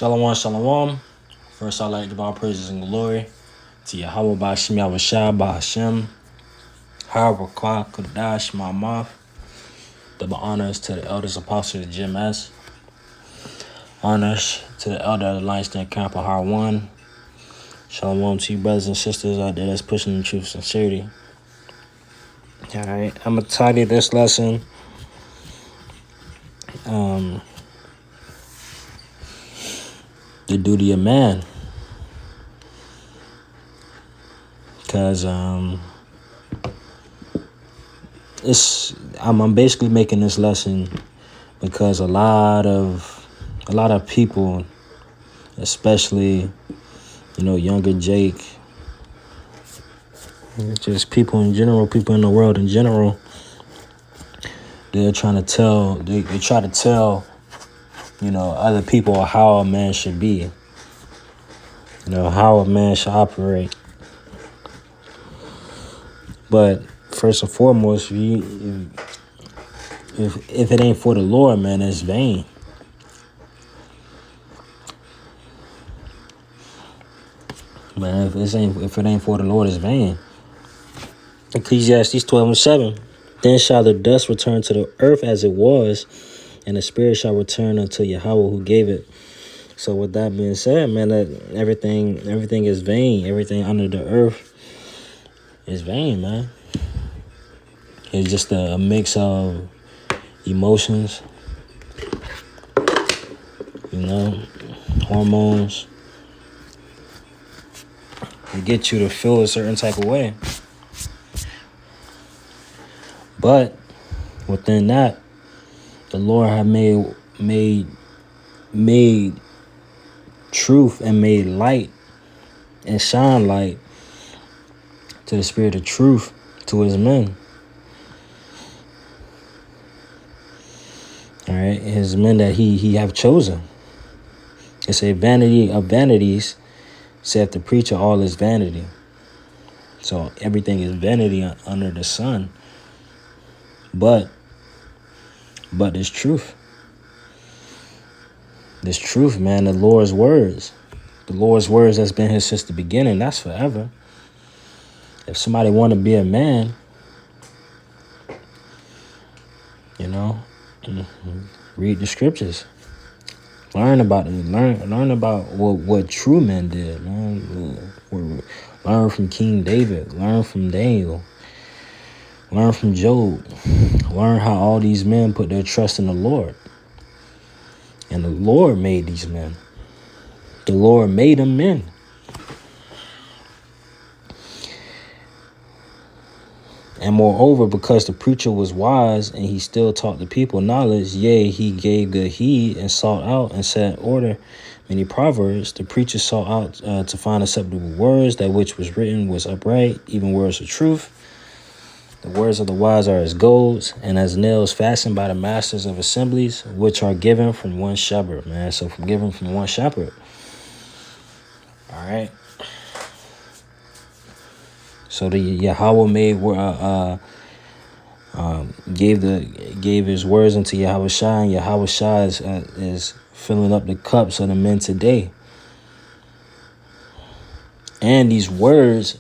Shalom, shalom. First, I'd like to give all praises and glory to Yahweh Ba'Shem Yahushua Ba'Hashem, Harakwa Kodash Ma'amath. Double honors to the elders, apostles of the GMS. Honors to the elder of the Lions Den Camp of Har 1. Shalom to you brothers and sisters out there that's pushing the truth and sincerity. Alright, I'm going to title this lesson, The Duty of Man. Because I'm basically making this lesson because a lot of people, especially younger Jake, just people in general, people in the world in general, they try to tell other people how a man should be, how a man should operate. But first and foremost, if it ain't for the Lord, man, it's vain. Man, if it ain't for the Lord, it's vain. Ecclesiastes 12:7. Then shall the dust return to the earth as it was, and the spirit shall return unto Yahweh who gave it. So with that being said, man, that everything is vain. Everything under the earth is vain, man. It's just a mix of emotions, hormones. To get you to feel a certain type of way. But within that, the Lord had made truth and made light and shine light to the spirit of truth to his men. All right, his men that he have chosen. It's a vanity of vanities, saith the preacher, all is vanity. So everything is vanity under the sun. But there's truth. There's truth, man. The Lord's words that's been here since the beginning, that's forever. If somebody want to be a man, read the scriptures. Learn about it. Learn about what true men did, man. Learn from King David. Learn from Daniel. Learn from Job. Learn how all these men put their trust in the Lord. And the Lord made these men. The Lord made them men. And moreover, because the preacher was wise and he still taught the people knowledge, yea, he gave good heed and sought out and set order many proverbs. The preacher sought out to find acceptable words, that which was written was upright, even words of truth. The words of the wise are as gold and as nails fastened by the masters of assemblies, which are given from one shepherd, man. So given from one shepherd. All right. So the Yahweh gave his words unto Yahushua, and Yahushua is filling up the cups of the men today. And these words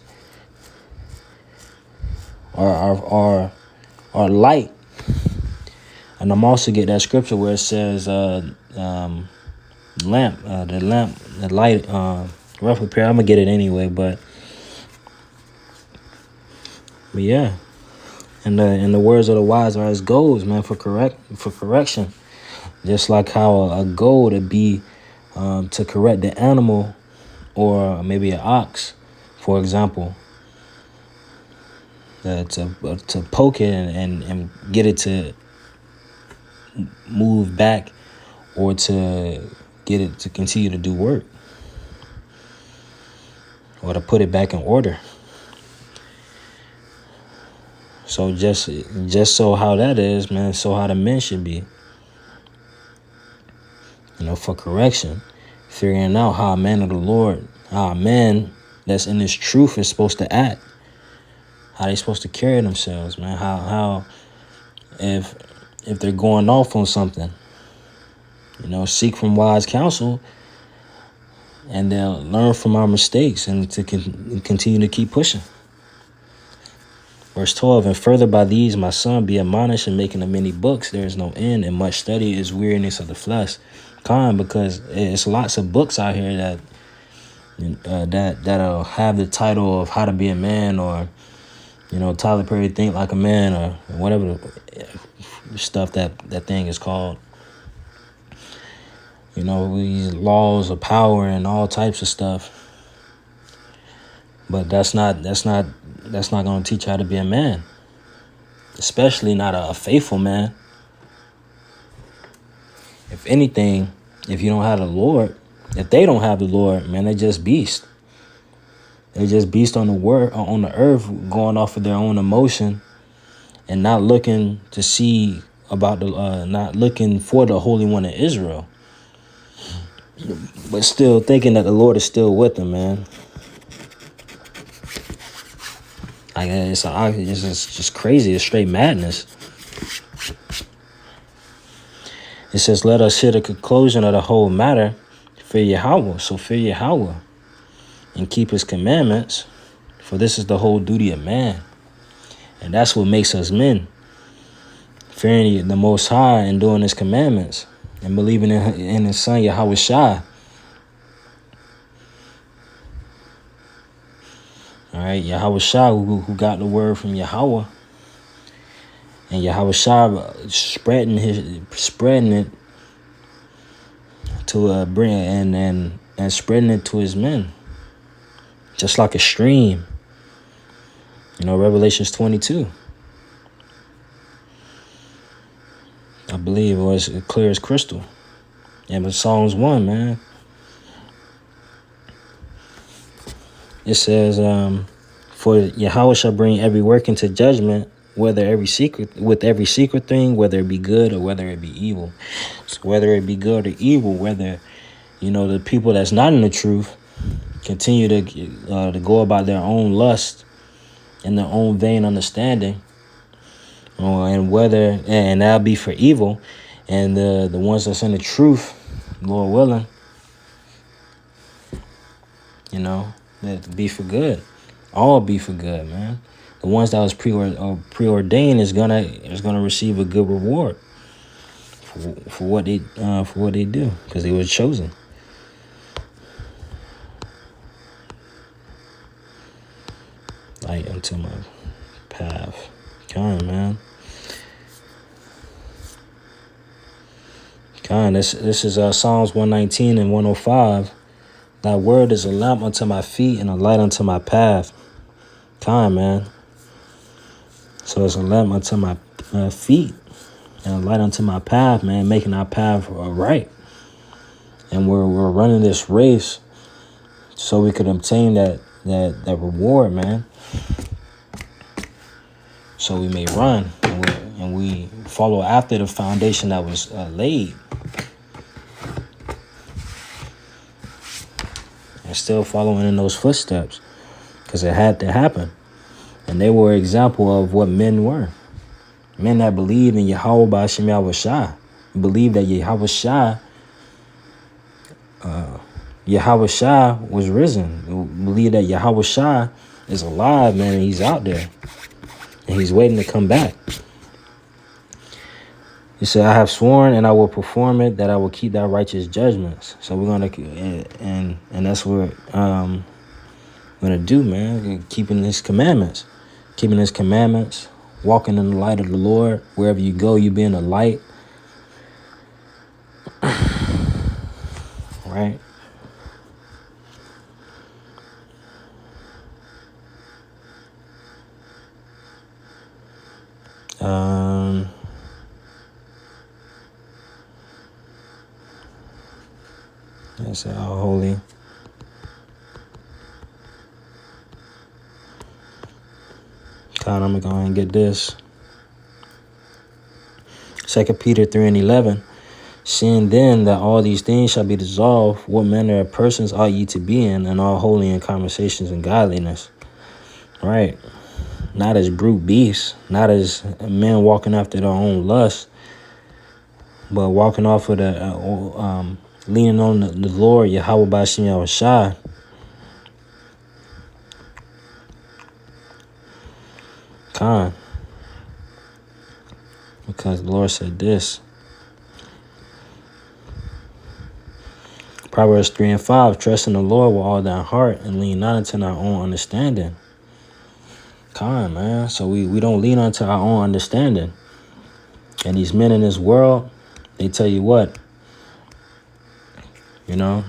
are light. And I'm also get that scripture where it says the light rough repair. I'm gonna get it anyway, but yeah. And the words of the wise are as gold, man, for correction. Just like how a goad would be to correct the animal, or maybe an ox, for example. To poke it and get it to move back, or to get it to continue to do work, or to put it back in order. So just so how that is, man, so how the men should be, for correction, figuring out how a man of the Lord, how a man that's in this truth is supposed to act. How they supposed to carry themselves, man. How if they're going off on something, seek from wise counsel and then learn from our mistakes and to continue to keep pushing. Verse 12, and further by these, my son, be admonished in making of many books. There is no end, and much study is weariness of the flesh. Because it's lots of books out here that'll have the title of How to Be a Man, or Tyler Perry Think Like a Man, or whatever stuff that thing is called. These laws of power and all types of stuff. But that's not going to teach you how to be a man, especially not a faithful man. If anything, if you don't have the Lord, if they don't have the Lord, man, they just beast. They just beast on the earth, going off of their own emotion and not looking to see about not looking for the Holy One of Israel, but still thinking that the Lord is still with them, man. It's just crazy. It's straight madness. It says, let us hear the conclusion of the whole matter. Fear Yahweh. So fear Yahweh and keep his commandments, for this is the whole duty of man. And that's what makes us men. Fearing the Most High and doing his commandments and believing in his son Yahweh Shai. All right, Yahweh Shai, who got the word from Yahweh, and Yahweh Shai spreading it to bring and spreading it to his men, just like a stream. Revelations 22. I believe it was clear as crystal. And but Psalms 1, man. It says, for Yahweh shall bring every work into judgment, with every secret thing, whether it be good or whether it be evil. So whether it be good or evil, whether, the people that's not in the truth continue to go about their own lust and their own vain understanding, and that'll be for evil, and the ones that's in the truth, Lord willing, that be for good. All be for good, man. The ones that was preordained is gonna receive a good reward for what they do, because they were chosen. Light unto my path. Come on, man. Come on. This is Psalms 119 and 105. Thy word is a lamp unto my feet and a light unto my path. Time, man. So it's a lamp unto my feet and a light unto my path, man, making our path right. And we're running this race so we could obtain that reward, man. So we may run and we follow after the foundation that was laid. And still following in those footsteps, because it had to happen. And they were an example of what men were. Men that believed in Yahweh B'Hashem Yahweh Shai. Believed that Yahweh Shai was risen. Believed that Yahweh Shai is alive, man, and he's out there. And he's waiting to come back. He said, I have sworn and I will perform it, that I will keep thy righteous judgments. So we're going to, and that's what we're going to do, man. Keeping his commandments. Keeping his commandments. Walking in the light of the Lord. Wherever you go, you be in the light. Right? Let's say all holy. God, I'm going to go ahead and get this. 2 Peter 3 and 11. Seeing then that all these things shall be dissolved, what manner of persons ought ye to be in, and all holy in conversations and godliness. Right. Not as brute beasts, not as men walking after their own lust, but walking off of leaning on the Lord, Yahweh Bashim Yahushua. Khan. Because the Lord said this. Proverbs 3:5, trust in the Lord with all thy heart and lean not unto thy own understanding. Khan, man. So we don't lean unto our own understanding. And these men in this world, they tell you what, you know,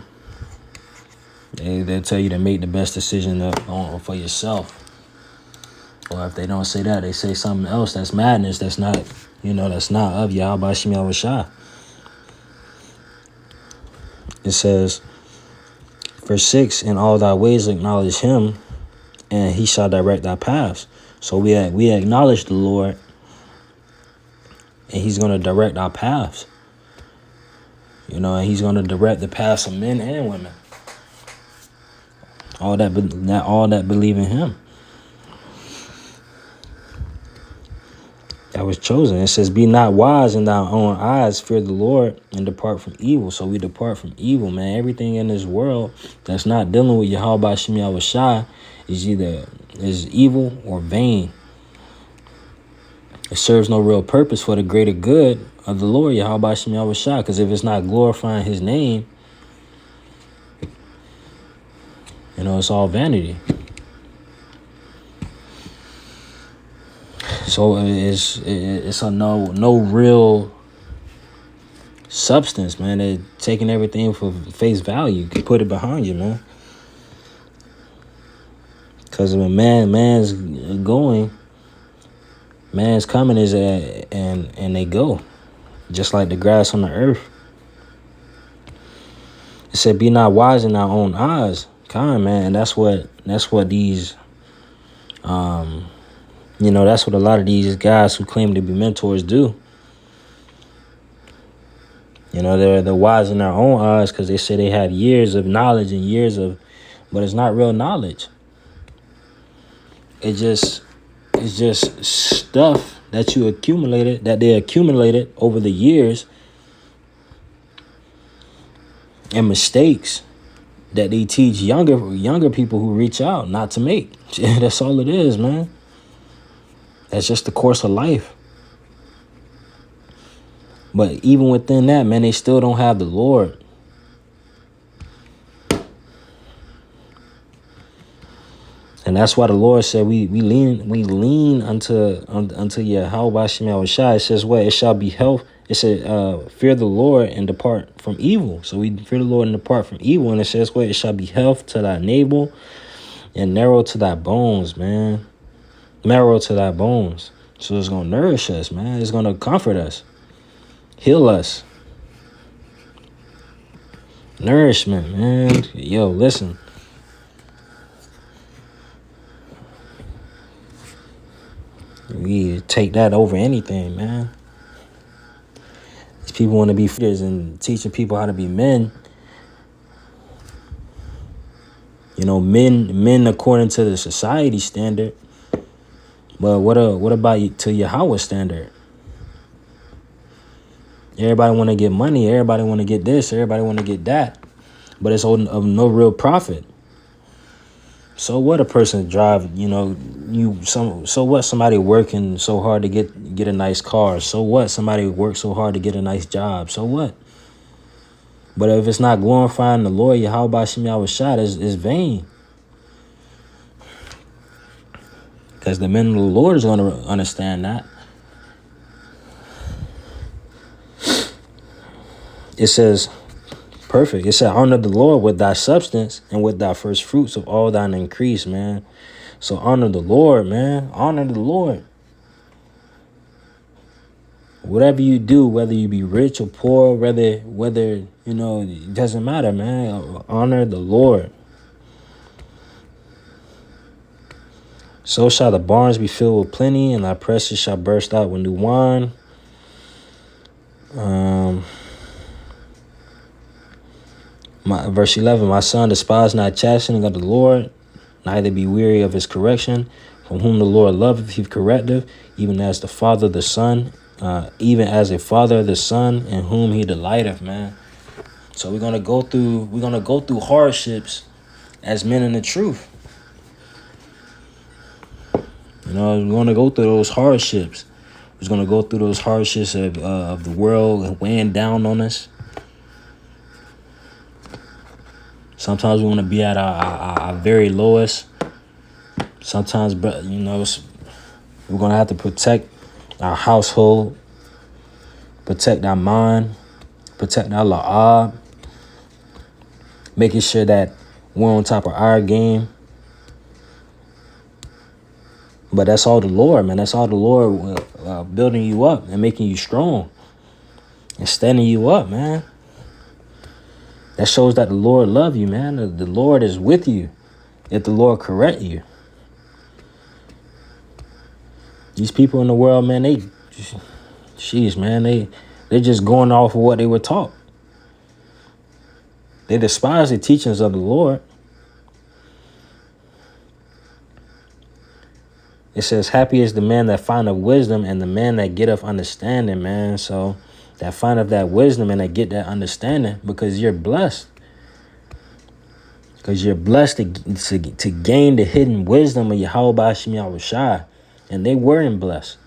they tell you to make the best decision for yourself. Or if they don't say that, they say something else that's madness, that's not, that's not of Yahweh Bashim Yahushua. It says, verse 6, in all thy ways acknowledge him, and he shall direct thy paths. So we acknowledge the Lord, and he's going to direct our paths. And he's going to direct the paths of men and women. All that believe in him. That was chosen. It says, be not wise in thy own eyes, fear the Lord, and depart from evil. So we depart from evil, man. Everything in this world that's not dealing with Yahweh Bashim Yahushua is evil or vain. It serves no real purpose for the greater good of the Lord, Yahweh Bashim Yahushua. Because if it's not glorifying his name, it's all vanity. So it's a no real substance, man. They're taking everything for face value. You can put it behind you, man. Because when man's coming is and they go, just like the grass on the earth. It said, "Be not wise in our own eyes." Kind, man, and that's what these that's what a lot of these guys who claim to be mentors do. They're wise in their own eyes because they say they have years of knowledge and but it's not real knowledge. It's just stuff that they accumulated over the years, and mistakes that they teach younger people who reach out not to make. That's all it is, man. That's just the course of life. But even within that, man, they still don't have the Lord. And that's why the Lord said we lean unto Yahweh Bashim Yahushua. It says what? It shall be health. It said fear the Lord and depart from evil. So we fear the Lord and depart from evil. And it says what? It shall be health to thy navel and narrow to thy bones, man. Marrow to thy bones. So it's going to nourish us, man. It's going to comfort us. Heal us. Nourishment, man. Yo, listen. We take that over anything, man. These people want to be leaders and teaching people how to be men. Men according to the society standard. But what about to Yahweh standard? Everybody want to get money. Everybody want to get this. Everybody want to get that. But it's of no real profit. So what a person drive, so what somebody working so hard to get a nice car. So what somebody works so hard to get a nice job. So what? But if it's not glorifying the Lord, Yahweh Bashim Yahushua, is vain. Because the men of the Lord is going to understand that. It says, perfect. It said, honor the Lord with thy substance and with thy first fruits of all thine increase, man. So honor the Lord, man. Honor the Lord. Whatever you do, whether you be rich or poor, whether it doesn't matter, man. Honor the Lord. So shall the barns be filled with plenty, and thy presses shall burst out with new wine. Verse 11, my son, despise not chastening of the Lord, neither be weary of his correction. From whom the Lord loveth, he correcteth, even as the father the son, even as a father the son, in whom he delighteth, man. So we're gonna go through hardships as men in the truth. You know, we're gonna go through those hardships. We're gonna go through those hardships of the world weighing down on us. Sometimes we want to be at our very lowest. Sometimes, you know, we're gonna have to protect our household, protect our mind, protect our la'ab, making sure that we're on top of our game. But that's all the Lord, man. That's all the Lord building you up and making you strong and standing you up, man. That shows that the Lord love you, man. The Lord is with you if the Lord correct you. These people in the world, man, they're just going off of what they were taught. They despise the teachings of the Lord. It says, happy is the man that findeth wisdom and the man that getteth understanding, man. So that findeth that wisdom and that get that understanding, because you're blessed. Because you're blessed to gain the hidden wisdom of Yahweh Ba'ashim Yahushua. And they weren't blessed.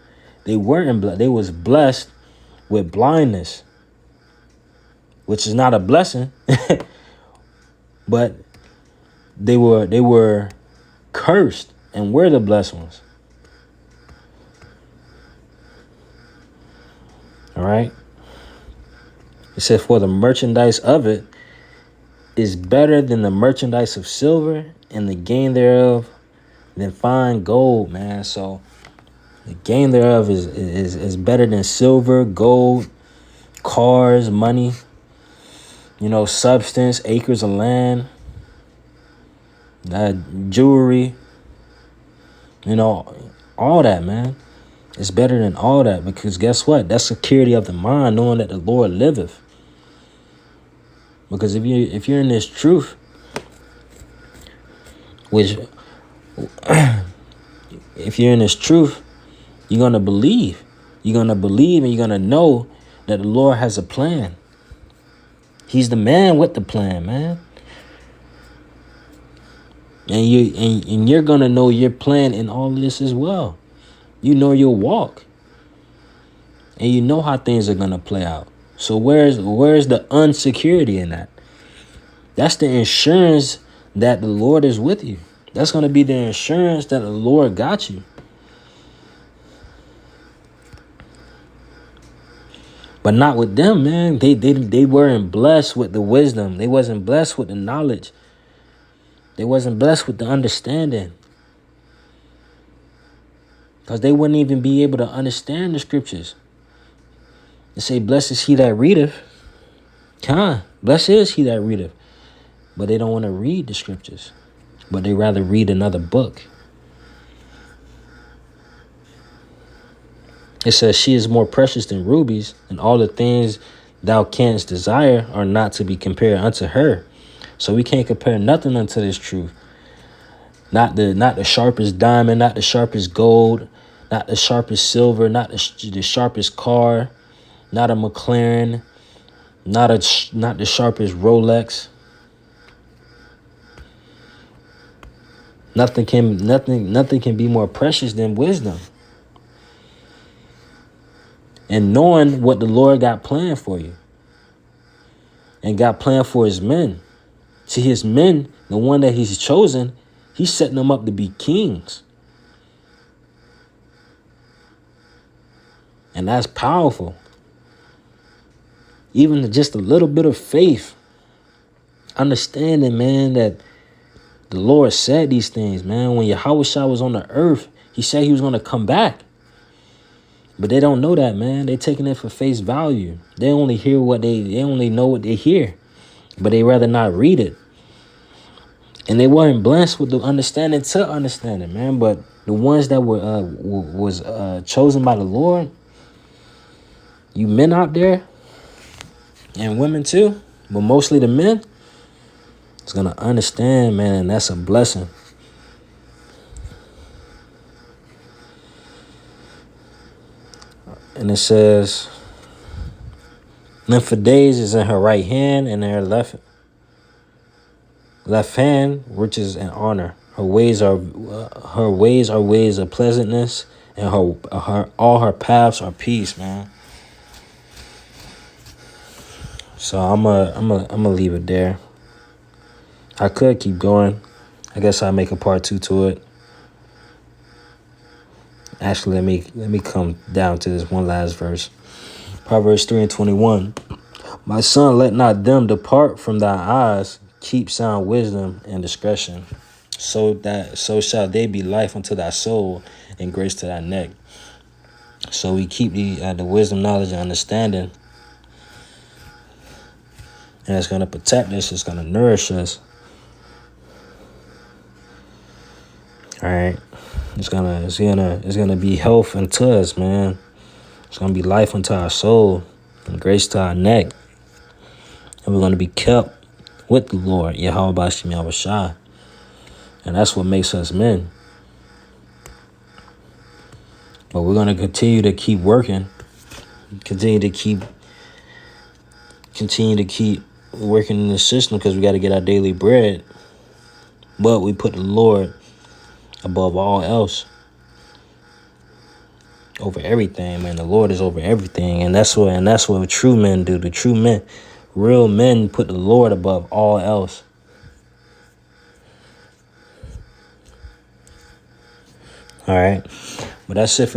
They weren't blessed. They was blessed with blindness, which is not a blessing. But they were cursed, and we're the blessed ones. All right. It says, for the merchandise of it is better than the merchandise of silver, and the gain thereof than fine gold, man. So the gain thereof is better than silver, gold, cars, money, you know, substance, acres of land, jewelry, you know, all that, man. It's better than all that, because guess what? That's security of the mind, knowing that the Lord liveth. Because if you're in this truth, which if you're in this truth, you're gonna believe. You're gonna believe, and you're gonna know that the Lord has a plan. He's the man with the plan, man. And you're gonna know your plan in all this as well. You know your walk, and you know how things are gonna play out. So where's the unsecurity in that? That's the insurance that the Lord is with you. That's gonna be the insurance that the Lord got you. But not with them, man. They weren't blessed with the wisdom. They wasn't blessed with the knowledge. They wasn't blessed with the understanding. Because they wouldn't even be able to understand the scriptures. They say, blessed is he that readeth. Blessed is he that readeth. But they don't want to read the scriptures. But they rather read another book. It says, she is more precious than rubies, and all the things thou canst desire are not to be compared unto her. So we can't compare nothing unto this truth. Not the sharpest diamond, not the sharpest gold, not the sharpest silver, not the sharpest car, not a McLaren, not the sharpest Rolex. Nothing can be more precious than wisdom. And knowing what the Lord got planned for you. And got planned for his men. See, his men, the one that he's chosen, he's setting them up to be kings. And that's powerful. Even just a little bit of faith. Understanding, man, that the Lord said these things, man. When Yahushua was on the earth, he said he was going to come back. But they don't know that, man. They taking it for face value. They only hear they only know what they hear. But they rather not read it. And they weren't blessed with the understanding to understand it, man. But the ones that was chosen by the Lord, you men out there, and women too, but mostly the men, is going to understand, man, and that's a blessing. And it says, Length of days is in her right hand, and in her left hand, riches and honor. Her ways are ways of pleasantness, and all her paths are peace, man. So I'm gonna leave it there. I could keep going. I guess I'll make a part 2 to it. Actually, let me come down to this one last verse. Proverbs 3:21. My son, let not them depart from thy eyes. Keep sound wisdom and discretion, so shall they be life unto thy soul and grace to thy neck. So we keep the wisdom, knowledge, and understanding, and it's gonna protect us. It's gonna nourish us. All right, it's gonna be health unto us, man. It's gonna be life unto our soul and grace to our neck, and we're gonna be kept with the Lord, Yahweh Bashim Yahushua. And that's what makes us men. But we're going to continue to keep working, continue to keep working in the system, because we got to get our daily bread. But we put the Lord above all else, over everything, man. The Lord is over everything, and that's what true men do. The true men, real men, put the Lord above all else. All right, but that's it for